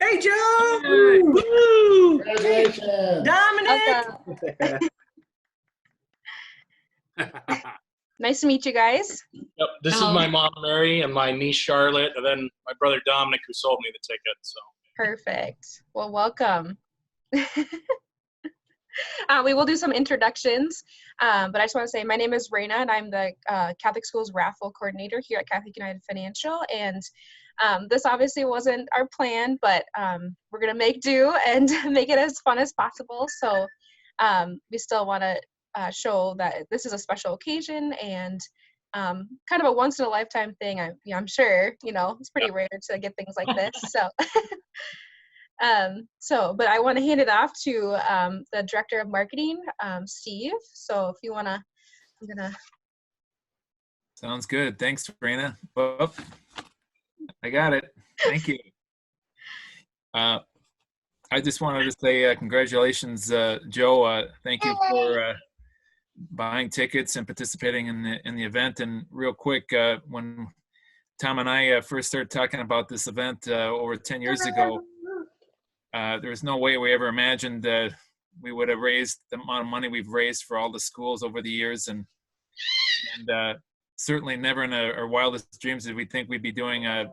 Hey, Joe! Hey. Woo! Congratulations. Dominic! Nice to meet you guys. Yep, this is my mom, Mary, and my niece, Charlotte, and then my brother, Dominic, who sold me the ticket. So Perfect. Well, welcome. We will do some introductions, but I just want to say my name is Raina, and I'm the Catholic Schools Raffle coordinator here at Catholic United Financial. And this obviously wasn't our plan, but we're going to make do and make it as fun as possible. So we still want to show that this is a special occasion and kind of a once-in-a-lifetime thing. I'm sure, it's pretty rare to get things like this. But I want to hand it off to the Director of Marketing, Steve. So if you want to, I'm going to. Sounds good. Thanks, Raina. Oh, I got it. Thank you. I just wanted to say congratulations, Joe. Thank you for buying tickets and participating in the event. And real quick, when Tom and I first started talking about this event over 10 years ago, there was no way we ever imagined that we would have raised the amount of money we've raised for all the schools over the years, and certainly never in our wildest dreams did we think we'd be doing a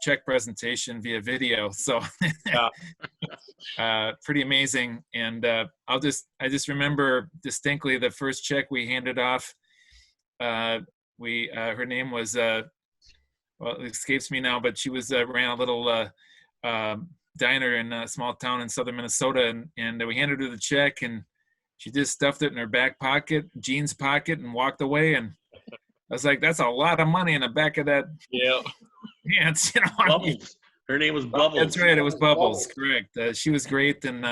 check presentation via video. So pretty amazing. And I just remember distinctly the first check we handed off. Her name was well, it escapes me now, but she ran a little diner in a small town in southern Minnesota, and we handed her the check, and she just stuffed it in her back pocket, jeans pocket, and walked away. And I was like, that's a lot of money in the back of that pants. Bubbles. Her name was Bubbles. That's right, it was Bubbles. Correct. She was great, and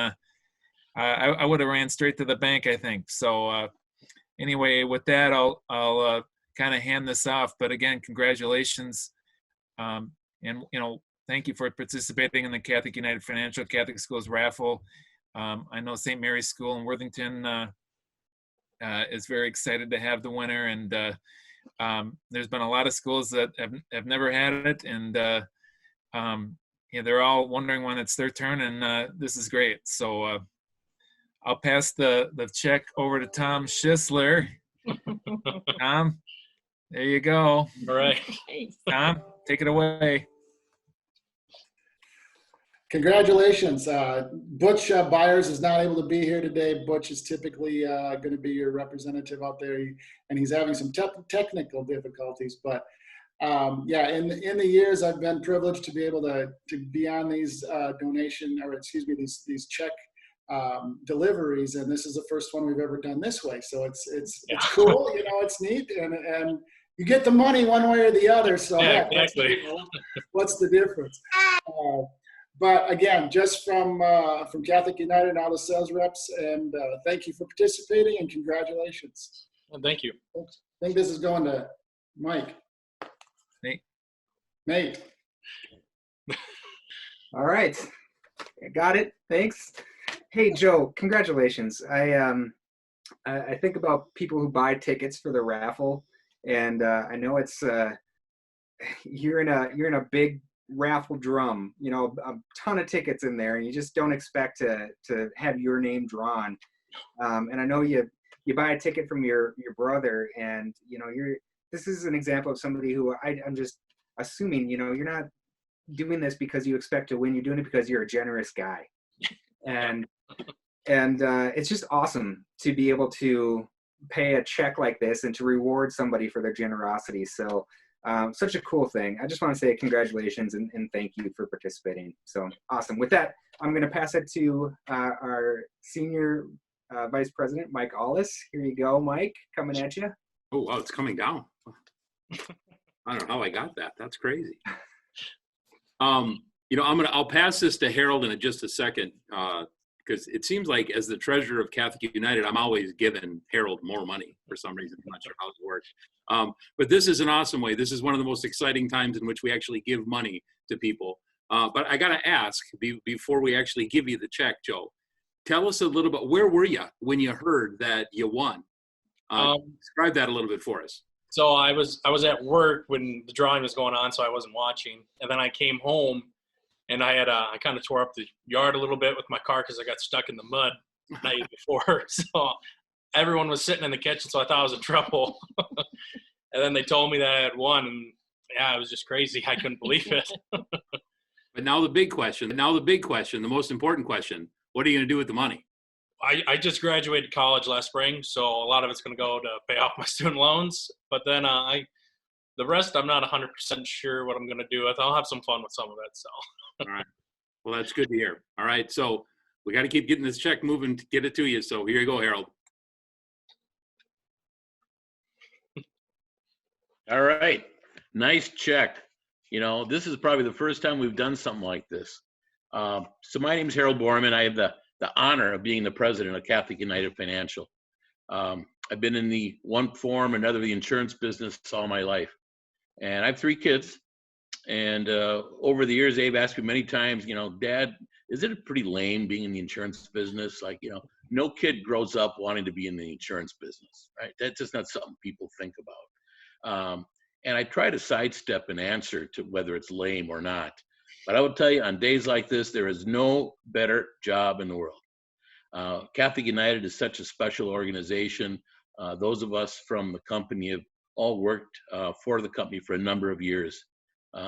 I would have ran straight to the bank, I think. So anyway, with that, I'll kind of hand this off. But again, congratulations, and thank you for participating in the Catholic United Financial Catholic Schools Raffle. I know St. Mary's School in Worthington is very excited to have the winner, and there's been a lot of schools that have never had it, and they're all wondering when it's their turn, and this is great. So I'll pass the check over to Tom Schisler. Tom, there you go. all right. Tom, take it away. Congratulations. Butch Byers is not able to be here today. Butch is typically going to be your representative out there, and he's having some technical difficulties. But in the years I've been privileged to be able to be on these these check deliveries, and this is the first one we've ever done this way. So it's cool, it's neat, and you get the money one way or the other. So exactly. What's the difference? But again, just from Catholic United and all the sales reps, and thank you for participating, and congratulations. Well, thank you. I think this is going to Mike. Nate. All right, got it. Thanks. Hey, Joe, congratulations. I think about people who buy tickets for the raffle, and I know it's you're in a big raffle drum, a ton of tickets in there, and you just don't expect to have your name drawn. And I know you buy a ticket from your brother, and this is an example of somebody who I'm just assuming, you're not doing this because you expect to win. You're doing it because you're a generous guy. And it's just awesome to be able to pay a check like this and to reward somebody for their generosity. So such a cool thing. I just want to say congratulations and thank you for participating. So awesome. With that, I'm going to pass it to our Senior Vice President, Mike Ahles. Here you go, Mike, coming at you. Oh, wow, it's coming down. I don't know how I got that. That's crazy. I'll pass this to Harald in just a second, because it seems like as the treasurer of Catholic United, I'm always giving Harald more money for some reason. I'm not sure how it works. But this is an awesome way. This is one of the most exciting times in which we actually give money to people. But I got to ask, before we actually give you the check, Joe, tell us a little bit, where were you when you heard that you won? Describe that a little bit for us. So I was at work when the drawing was going on, so I wasn't watching. And then I came home, And I kind of tore up the yard a little bit with my car because I got stuck in the mud the night before. So everyone was sitting in the kitchen, so I thought I was in trouble. And then they told me that I had won, and yeah, it was just crazy. I couldn't believe it. But now the big question, the most important question, what are you going to do with the money? I just graduated college last spring, so a lot of it's going to go to pay off my student loans. But then the rest, I'm not 100% sure what I'm going to do with. I'll have some fun with some of it. So. All right. Well, that's good to hear. All right. So we got to keep getting this check moving to get it to you. So here you go, Harald. All right. Nice check. You know, this is probably the first time we've done something like this. So my name is Harald Borrmann. I have the honor of being the president of Catholic United Financial. I've been in the one form or another, the insurance business all my life. And I have 3 kids. And over the years, they've asked me many times, you know, Dad, is it pretty lame being in the insurance business? Like, you know, no kid grows up wanting to be in the insurance business, right? That's just not something people think about. And I try to sidestep an answer to whether it's lame or not. But I will tell you, on days like this, there is no better job in the world. Catholic United is such a special organization. Those of us from the company have all worked for the company for a number of years.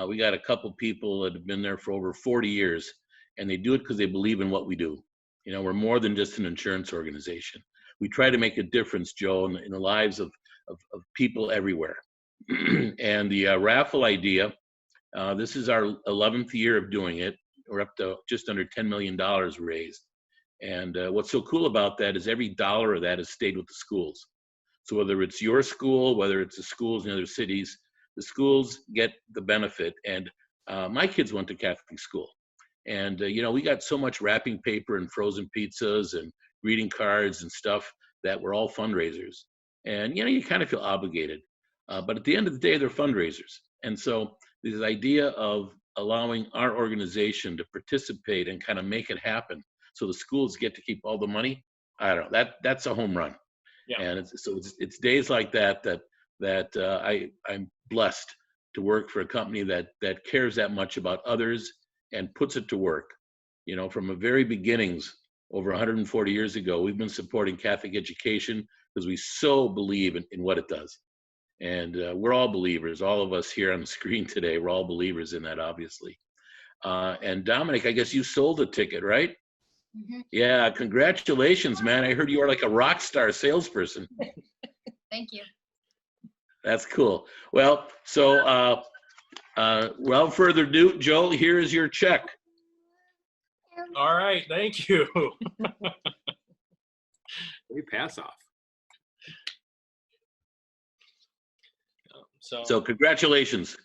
We got a couple people that have been there for over 40 years, and they do it because they believe in what we do. You know, we're more than just an insurance organization. We try to make a difference, Joe, in the lives of people everywhere. And the raffle idea, this is our 11th year of doing it. We're up to just under $10 million raised. And what's so cool about that is every dollar of that has stayed with the schools. So whether it's your school, whether it's the schools in other cities, the schools get the benefit. And my kids went to Catholic school. And, you know, we got so much wrapping paper and frozen pizzas and greeting cards and stuff that were all fundraisers. And, you know, you kind of feel obligated. But at the end of the day, they're fundraisers. And so this idea of allowing our organization to participate and kind of make it happen so the schools get to keep all the money, I don't know, that's a home run. Yeah. And it's days like that I'm blessed to work for a company that cares that much about others and puts it to work. You know, from the very beginnings, over 140 years ago, we've been supporting Catholic education because we so believe in what it does. And we're all believers. All of us here on the screen today, we're all believers in that, obviously. And Dominic, I guess you sold a ticket, right? Mm-hmm. Yeah, congratulations, man. I heard you are like a rock star salesperson. Thank you. That's cool. Well, so without further ado, Joe, here is your check. All right, thank you. We pass off. So congratulations,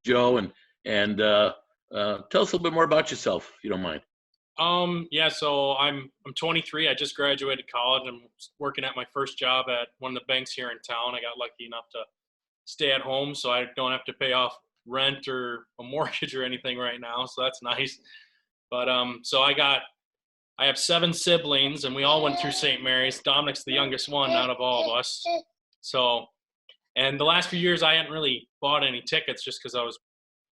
Joe, and tell us a little bit more about yourself, if you don't mind. Yeah, so I'm 23. I just graduated college. I'm working at my first job at one of the banks here in town. I got lucky enough to stay at home, so I don't have to pay off rent or a mortgage or anything right now. So that's nice. But so I have 7 siblings, and we all went through St. Mary's. Dominic's the youngest one out of all of us. So, and the last few years I hadn't really bought any tickets just because I was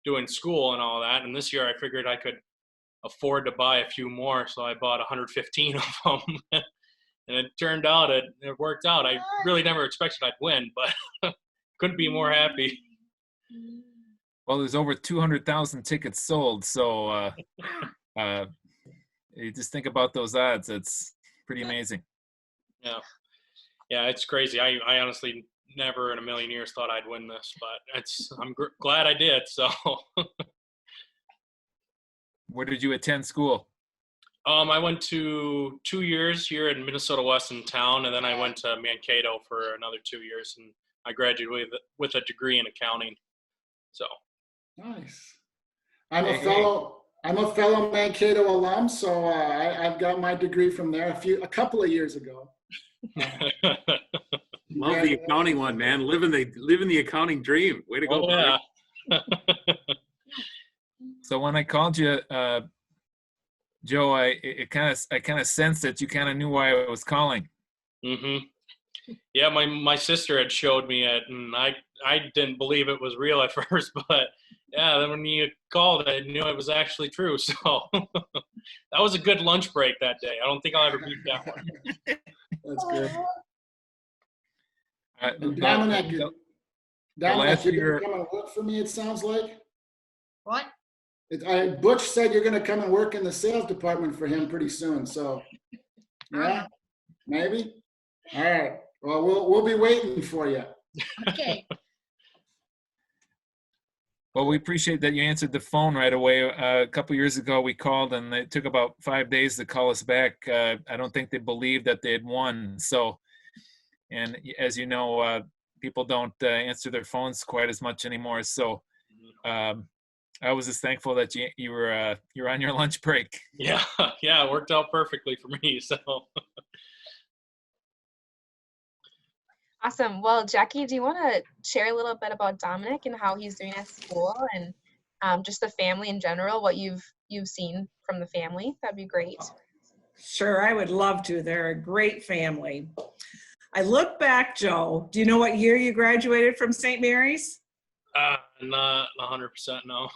doing school and all that. And this year I figured I could afford to buy a few more, so I bought 115 of them. And it turned out it worked out. I really never expected I'd win, but couldn't be more happy. Well, there's over 200,000 tickets sold, so you just think about those odds. It's pretty amazing. Yeah, it's crazy. I honestly never in a million years thought I'd win this, but I'm glad I did. So. Where did you attend school? I went to 2 years here in Minnesota West in town, and then I went to Mankato for another 2 years, and I graduated with a degree in accounting. So nice. I'm a fellow Mankato alum, so I've got my degree from there a couple of years ago. Love the accounting one, man. Living the accounting dream. Way to go, yeah. So when I called you, Joe, I kind of sensed that you kind of knew why I was calling. Mm-hmm. Yeah, my sister had showed me it, and I didn't believe it was real at first, but Yeah, then when you called, I knew it was actually true. So that was a good lunch break that day. I don't think I'll ever beat that one. That's good. And The Dominic, last Dominic, you're year- going to come and work for me, it sounds like. What? Butch said you're going to come and work in the sales department for him pretty soon. So, yeah, maybe. All right. Well, we'll be waiting for you. Okay. Well, we appreciate that you answered the phone right away. A couple years ago, we called, and it took about 5 days to call us back. I don't think they believed that they had won. So, and as you know, people don't answer their phones quite as much anymore. So, I was just thankful that you were on your lunch break. Yeah, it worked out perfectly for me. So. Awesome. Well, Jackie, do you want to share a little bit about Dominic and how he's doing at school and just the family in general, what you've seen from the family? That'd be great. Sure, I would love to. They're a great family. I look back, Joe, do you know what year you graduated from St. Mary's? Not 100% no.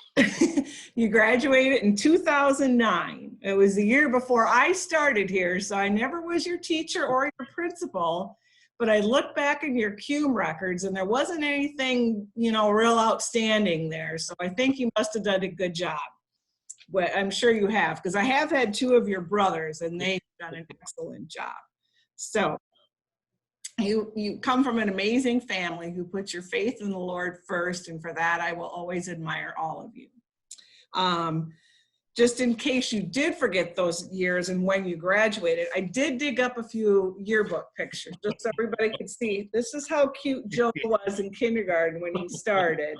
You graduated in 2009. It was the year before I started here, so I never was your teacher or your principal. But I look back in your CUME records, and there wasn't anything, real outstanding there. So I think you must have done a good job. But I'm sure you have, because I have had two of your brothers, and they've done an excellent job. So you come from an amazing family who puts your faith in the Lord first, and for that, I will always admire all of you. Just in case you did forget those years and when you graduated, I did dig up a few yearbook pictures just so everybody could see. This is how cute Joe was in kindergarten when he started.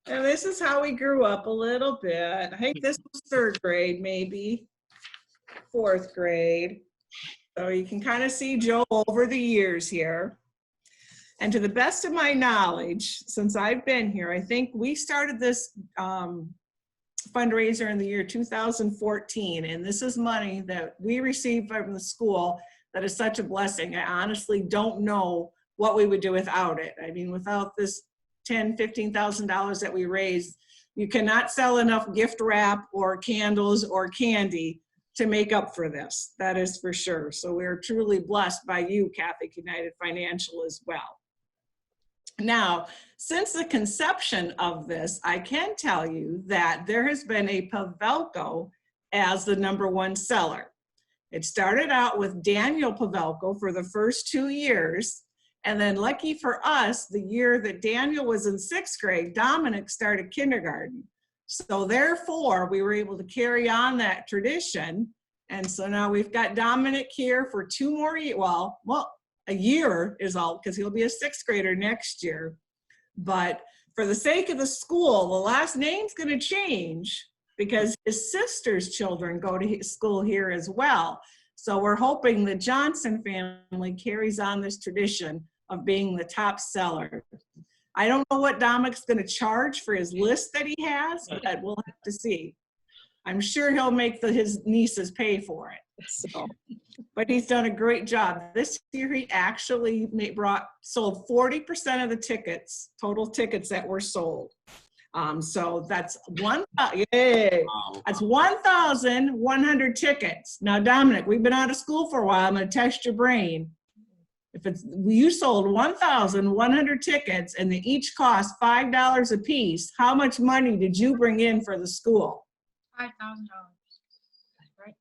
And this is how he grew up a little bit. I think this was 3rd grade, maybe 4th grade. So you can kind of see Joe over the years here. And to the best of my knowledge, since I've been here, I think we started this fundraiser in the year 2014, and this is money that we received from the school that is such a blessing. I honestly don't know what we would do without it. I mean, without this $10,000-$15,000 that we raised, you cannot sell enough gift wrap or candles or candy to make up for this. That is for sure. So we're truly blessed by you, Catholic United Financial, as well. Now, since the conception of this, I can tell you that there has been a Pavelko as the #1 seller. It started out with Daniel Pavelko for the first 2 years, and then lucky for us, the year that Daniel was in 6th grade, Dominic started kindergarten. So therefore, we were able to carry on that tradition, and so now we've got Dominic here for 2 more years. Well, a year is all, because he'll be a 6th grader next year. But for the sake of the school, the last name's going to change because his sister's children go to school here as well. So we're hoping the Johnson family carries on this tradition of being the top seller. I don't know what Dominic's going to charge for his list that he has, but we'll have to see. I'm sure he'll make his nieces pay for it. So, but he's done a great job. This year he actually sold 40% of the tickets, total tickets that were sold. So that's that's 1,100 tickets. Now, Dominic, we've been out of school for a while. I'm going to test your brain. You sold 1,100 tickets and they each cost $5 a piece, how much money did you bring in for the school? $5,000. Right?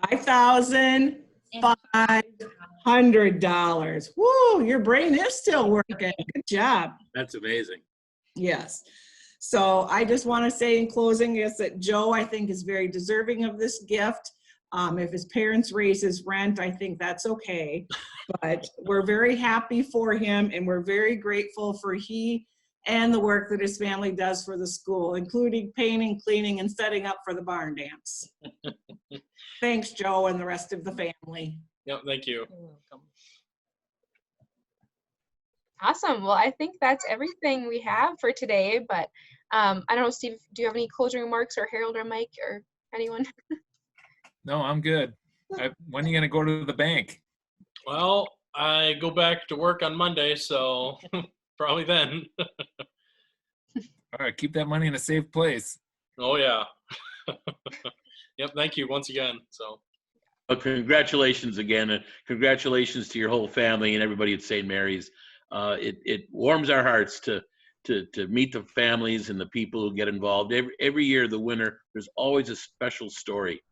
$5,500. Woo, your brain is still working. Good job. That's amazing. Yes. So I just want to say in closing is that Joe, I think, is very deserving of this gift. If his parents raise his rent, I think that's okay. But we're very happy for him, and we're very grateful for he and the work that his family does for the school, including painting, cleaning, and setting up for the barn dance. Thanks, Joe, and the rest of the family. Yep, thank you. Awesome. Well, I think that's everything we have for today, but I don't know, Steve, do you have any closing remarks, or Harald or Mike or anyone? No, I'm good. When are you going to go to the bank? Well, I go back to work on Monday, so probably then. All right, keep that money in a safe place. Oh, yeah. Yep, thank you once again. So, Well, congratulations again, and congratulations to your whole family and everybody at St. Mary's. It warms our hearts to meet the families and the people who get involved. Every year, the winter, there's always a special story,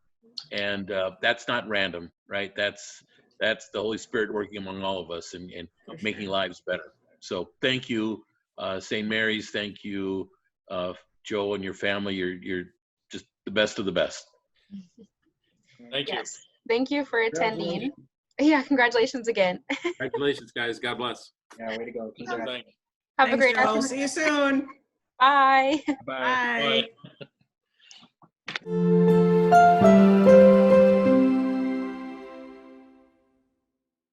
and that's not random, right? That's the Holy Spirit working among all of us and making lives better. So thank you, St. Mary's. Thank you, Joe and your family. You're just the best of the best. thank you. Yes. Thank you for attending. Yeah, congratulations again. Congratulations, guys. God bless. Yeah, way to go. Congrats. Thank you. Have a Thanks, great Joe. afternoon. See you soon. Bye. Bye. Bye.